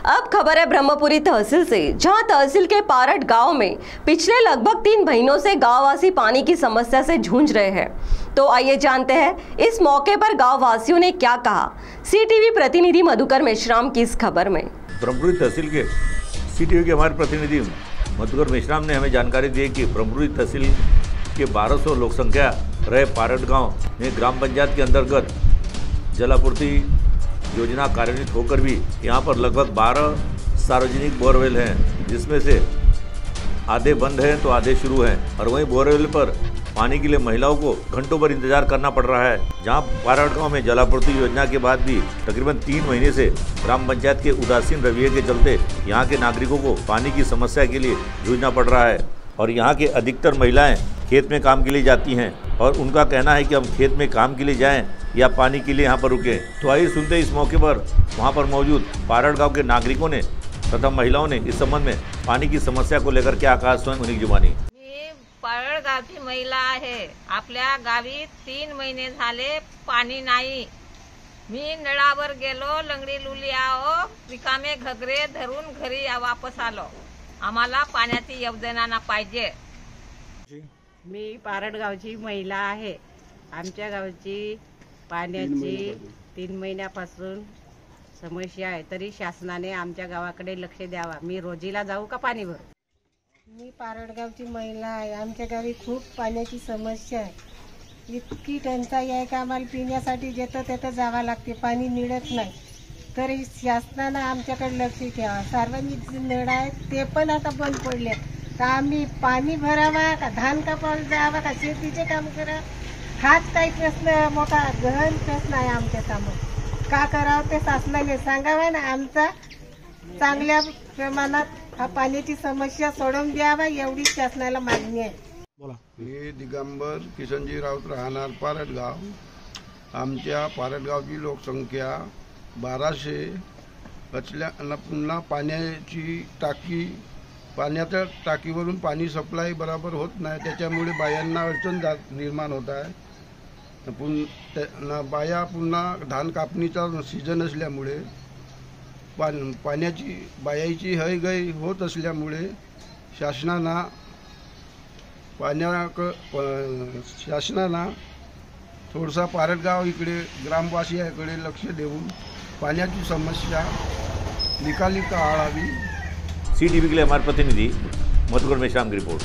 अब खबर है ब्रह्मपुरी तहसील से, जहां तहसील के पारट गांव में पिछले लगभग 3 महीनों से गांववासी पानी की समस्या से जूझ रहे हैं। तो आइए जानते हैं इस मौके पर गांववासियों ने क्या कहा। सीटीवी प्रतिनिधि मधुकर मेश्राम की इस खबर में। ब्रह्मपुरी तहसील के सीटीवी के हमारे प्रतिनिधि मधुकर मेश्राम ने हमें जानकारी दी कि ब्रह्मपुरी तहसील के 1200 लोक संख्या रहे पारट गाँव में ग्राम पंचायत के अंतर्गत जलापूर्ति योजना कार्यान्वित होकर भी यहाँ पर लगभग 12 सार्वजनिक बोरवेल हैं, जिसमें से आधे बंद हैं तो आधे शुरू हैं। और वहीं बोरवेल पर पानी के लिए महिलाओं को घंटों भर इंतजार करना पड़ रहा है। जहाँ पारट गाँव में जलापूर्ति योजना के बाद भी तकरीबन 3 महीने से ग्राम पंचायत के उदासीन रवैये के चलते यहाँ के नागरिकों को पानी की समस्या के लिए जूझना पड़ रहा है। और यहाँ के अधिकतर महिलाएं खेत में काम के लिए जाती हैं और उनका कहना है कि हम खेत में काम के लिए जाएं या पानी के लिए यहाँ पर रुकें। तो आइए सुनते हैं इस मौके पर वहाँ पर मौजूद पारट गांव के नागरिकों ने तथा महिलाओं ने इस संबंध में पानी की समस्या को लेकर क्या कहा, स्वयं उन्हीं की जुबानी। मी पारट गावची महिला आहे। आपल्या गावी 3 महिने झाले पाणी नाही। मी नळावर गेलो, लंगडी लुली आहो, रिकामे घगरे धरून घरी वापस आलो। आम्हाला पाण्याची योजना पाहिजे। मी पारट गावची महिला आहे। आमच्या गावची पाण्याची 3 महिन्यापासून समस्या आहे, तरी शासनाने आमच्या गावाकडे लक्ष द्यावा। मी रोजीला जाऊ का पाणी भरू? मी पारट गावची महिला आहे। आमच्या गावी खूप पाण्याची समस्या आहे। इतकी टंचाई आहे का आम्हाला पिण्यासाठी जिथं तिथं जावं लागते, पाणी मिळत नाही। तरी शासनानं आमच्याकडे लक्ष ठेवा। सार्वजनिक नळ आहेत ते पण आता बंद पडले, तर आम्ही पाणी भरावा का धान कापायला जावा का शेतीचे काम करा, हाच काही प्रश्न मोठा गहन प्रश्न आहे आमच्या समोर। का करावं ते शासनाने सांगावं ना। आमचा चांगल्या प्रमाणात हा पाण्याची समस्या सोडवून द्यावा, एवढी शासनाला मागणी आहे। मी दिगंबर किशनजी राऊत, राहणार पारट गाव। आमच्या पारट गावची लोकसंख्या 1200 असल्या पुन्हा पाण्याची टाकी, पाण्याच्या टाकीवरून पाणी सप्लाय बरोबर होत नाही, त्याच्यामुळे बायांना अडचण निर्माण होत आहे। बाया पुन्हा धान कापणीचा सीझन असल्यामुळे पाण्याची बायाची हयगय होत असल्यामुळे शासनानं थोडासा पारटगाव इकडे ग्रामवासियांकडे लक्ष देऊन पाण्याची समस्या निकाली काढावी। सीटीवी के लिए हमारे प्रतिनिधि मधुकर मेश्राम की रिपोर्ट।